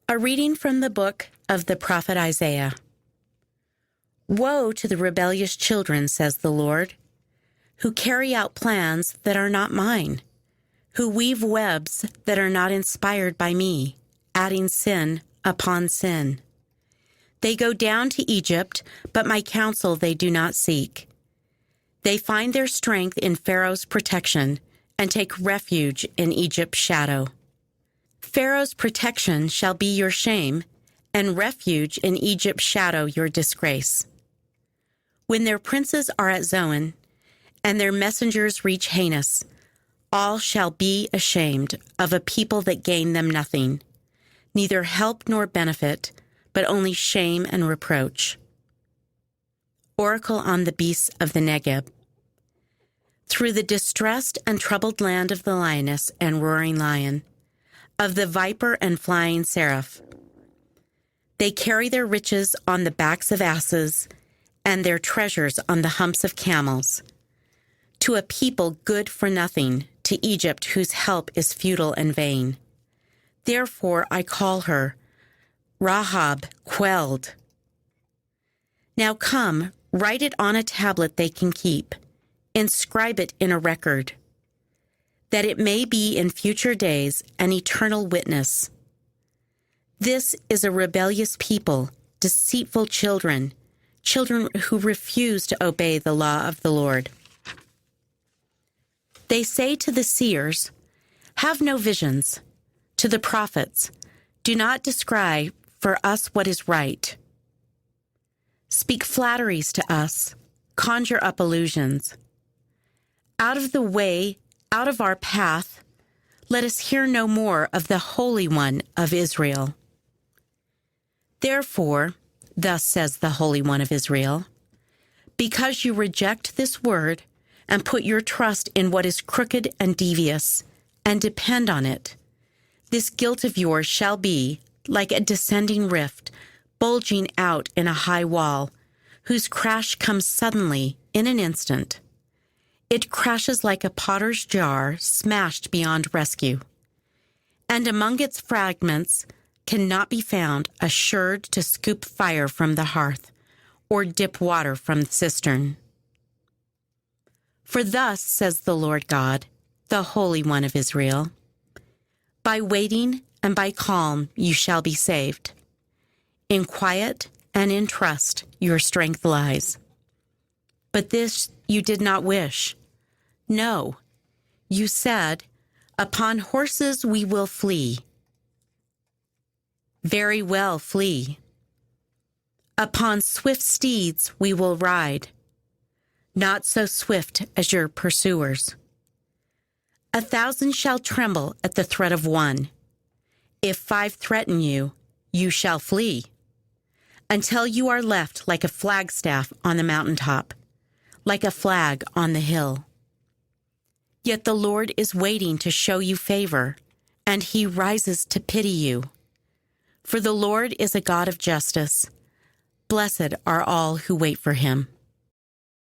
A reading from the book of the prophet Isaiah. Woe to the rebellious children, says the Lord, who carry out plans that are not mine, who weave webs that are not inspired by me, adding sin upon sin. They go down to Egypt, but my counsel they do not seek. They find their strength in Pharaoh's protection and take refuge in Egypt's shadow. Pharaoh's protection shall be your shame, and refuge in Egypt's shadow your disgrace. When their princes are at Zoan, and their messengers reach Hanes, all shall be ashamed of a people that gain them nothing, neither help nor benefit, but only shame and reproach. Oracle on the beasts of the Negeb. Through the distressed and troubled land of the lioness and roaring lion, of the viper and flying seraph. They carry their riches on the backs of asses, and their treasures on the humps of camels, to a people good for nothing, to Egypt whose help is futile and vain. Therefore I call her Rahab quelled. Now come, write it on a tablet they can keep, inscribe it in a record, that it may be in future days an eternal witness. This is a rebellious people, deceitful children, children who refuse to obey the law of the Lord. They say to the seers, have no visions. To the prophets, do not describe for us what is right. Speak flatteries to us, conjure up illusions. Out of the way, out of our path, let us hear no more of the Holy One of Israel. Therefore, thus says the Holy One of Israel, because you reject this word and put your trust in what is crooked and devious, and depend on it, this guilt of yours shall be like a descending rift, bulging out in a high wall, whose crash comes suddenly in an instant. It crashes like a potter's jar smashed beyond rescue, and among its fragments cannot be found assured to scoop fire from the hearth or dip water from the cistern. For thus says the Lord God, the Holy One of Israel, by waiting and by calm you shall be saved. In quiet and in trust your strength lies. But this you did not wish. No, you said, upon horses we will flee. Very well, flee. Upon swift steeds we will ride, not so swift as your pursuers. 1,000 shall tremble at the threat of one. If 5 threaten you, you shall flee, until you are left like a flagstaff on the mountaintop, like a flag on the hill. Yet the Lord is waiting to show you favor, and he rises to pity you. For the Lord is a God of justice. Blessed are all who wait for him.